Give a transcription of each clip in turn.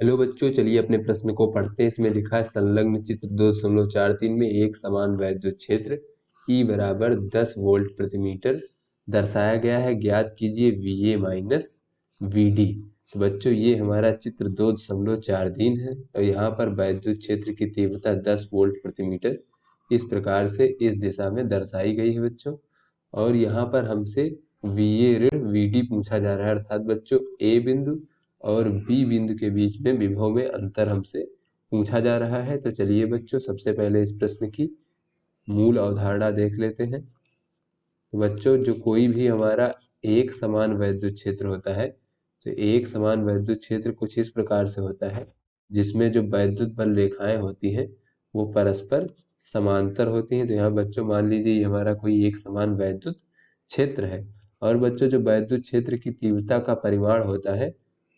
Hello बच्चों, चलिए अपने प्रश्न को पढ़ते हैं। इसमें लिखा है संलग्न चित्र 2.43 में एक समान वैद्युत क्षेत्र E बराबर 10 वोल्ट प्रति मीटर दर्शाया गया है। ज्ञात कीजिए VA माइनस VD। तो बच्चों ये हमारा चित्र 2.43 है और यहाँ पर वैद्युत क्षेत्र की तीव्रता 10 वोल्ट प्रति मीटर इस प्रकार से इस दिशा में दर्शाई गई है बच्चों। और यहाँ पर हमसे VA ऋण VD पूछा जा रहा है, अर्थात बच्चों A बिंदु और बी बिंदु के बीच में विभव में अंतर हमसे पूछा जा रहा है। तो चलिए बच्चों सबसे पहले इस प्रश्न की मूल अवधारणा देख लेते हैं। तो बच्चों जो कोई भी हमारा एक समान वैद्युत क्षेत्र होता है, तो एक समान वैद्युत क्षेत्र कुछ इस प्रकार से होता है जिसमें जो वैद्युत बल रेखाएं होती हैं वो परस्पर समांतर होती हैं। तो यहाँ बच्चों मान लीजिए ये हमारा कोई एक समान वैद्युत क्षेत्र है और बच्चों जो वैद्युत क्षेत्र की तीव्रता का परिमाण होता है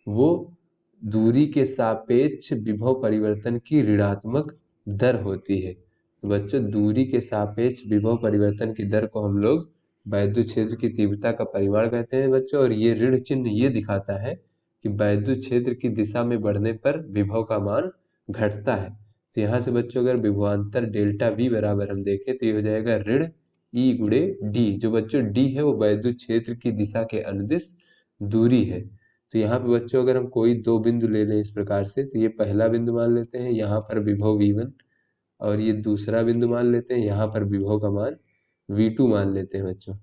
वो दूरी के सापेक्ष विभव परिवर्तन की ऋणात्मक दर होती है। तो बच्चों दूरी के सापेक्ष विभव परिवर्तन की दर को हम लोग वैद्युत क्षेत्र की तीव्रता का परिमाण कहते हैं बच्चों। और ये ऋण चिन्ह ये दिखाता है कि वैद्युत क्षेत्र की दिशा में बढ़ने पर विभव का मान घटता है। तो यहाँ से बच्चों अगर विभवांतर डेल्टा V बराबर हम देखें तो ये हो जाएगा ऋण E गुणे D। जो बच्चों D है वो वैद्युत क्षेत्र की दिशा के अनुदिश दूरी है। तो यहाँ पे बच्चों अगर हम कोई दो बिंदु ले लें इस प्रकार से, तो ये पहला बिंदु मान लेते हैं, यहाँ पर विभव V1 और ये दूसरा बिंदु मान लेते हैं, यहाँ पर विभव का मान V2 मान लेते हैं बच्चों।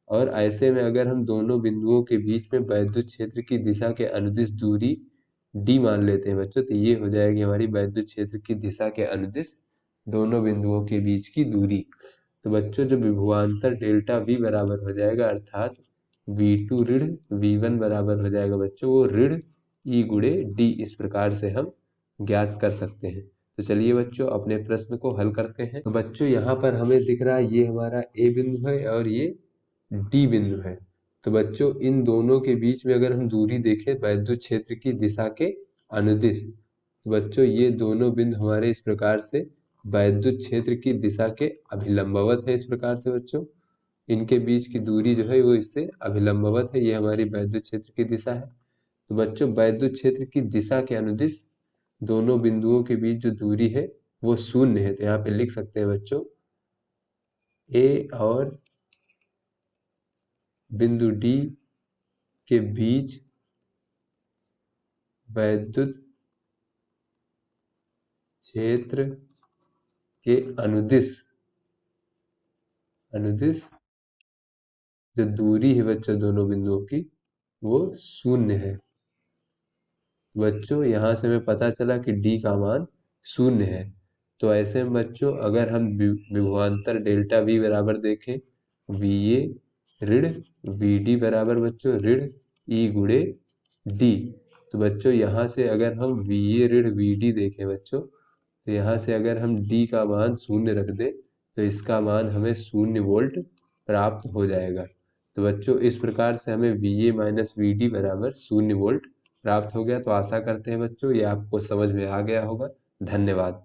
और ऐसे में अगर हम दोनों बिंदुओं के बीच में वैद्युत क्षेत्र की दिशा के अनुदिश दूरी D मान लेते हैं बच्चों, तो ये हो जाएगी हमारी वैद्युत क्षेत्र की दिशा के अनुदिश दोनों बिंदुओं के बीच की दूरी। तो बच्चों जो विभवांतर डेल्टा V बराबर हो जाएगा, अर्थात V2 ऋण V1 बराबर हो जाएगा बच्चों वो ऋण E गुणे D। इस प्रकार से हम ज्ञात कर सकते हैं। तो चलिए बच्चों अपने प्रश्न को हल करते हैं। तो बच्चों यहाँ पर हमें दिख रहा है ये हमारा A बिंदु है और ये D बिंदु है। तो बच्चों इन दोनों के बीच में अगर हम दूरी देखें वैद्युत क्षेत्र की दिशा के अनुदिश, तो बच्चों ये दोनों बिंदु हमारे इस प्रकार से वैद्युत क्षेत्र की दिशा के अभिलंबवत है। इस प्रकार से बच्चों इनके बीच की दूरी जो है वो इससे अभिलंबवत है, ये हमारी वैद्युत क्षेत्र की दिशा है। तो बच्चों वैद्युत क्षेत्र की दिशा के अनुदिश दोनों बिंदुओं के बीच जो दूरी है वो शून्य है। तो यहाँ पे लिख सकते हैं बच्चों ए और बिंदु डी के बीच वैद्युत क्षेत्र के अनुदिश जो दूरी है बच्चों दोनों बिंदुओं की वो शून्य है। बच्चों यहाँ से हमें पता चला कि D का मान शून्य है। तो ऐसे में बच्चों अगर हम विभवांतर डेल्टा V बराबर देखें VA ऋण VD बराबर बच्चों ऋण E गुणे D। तो बच्चों यहाँ से अगर हम VA ऋण VD देखें बच्चों, तो यहाँ से अगर हम D का मान शून्य रख दें तो इसका मान हमें 0 वोल्ट प्राप्त हो जाएगा। तो बच्चों इस प्रकार से हमें VA माइनस VD बराबर 0 वोल्ट प्राप्त हो गया। तो आशा करते हैं बच्चों ये आपको समझ में आ गया होगा। धन्यवाद।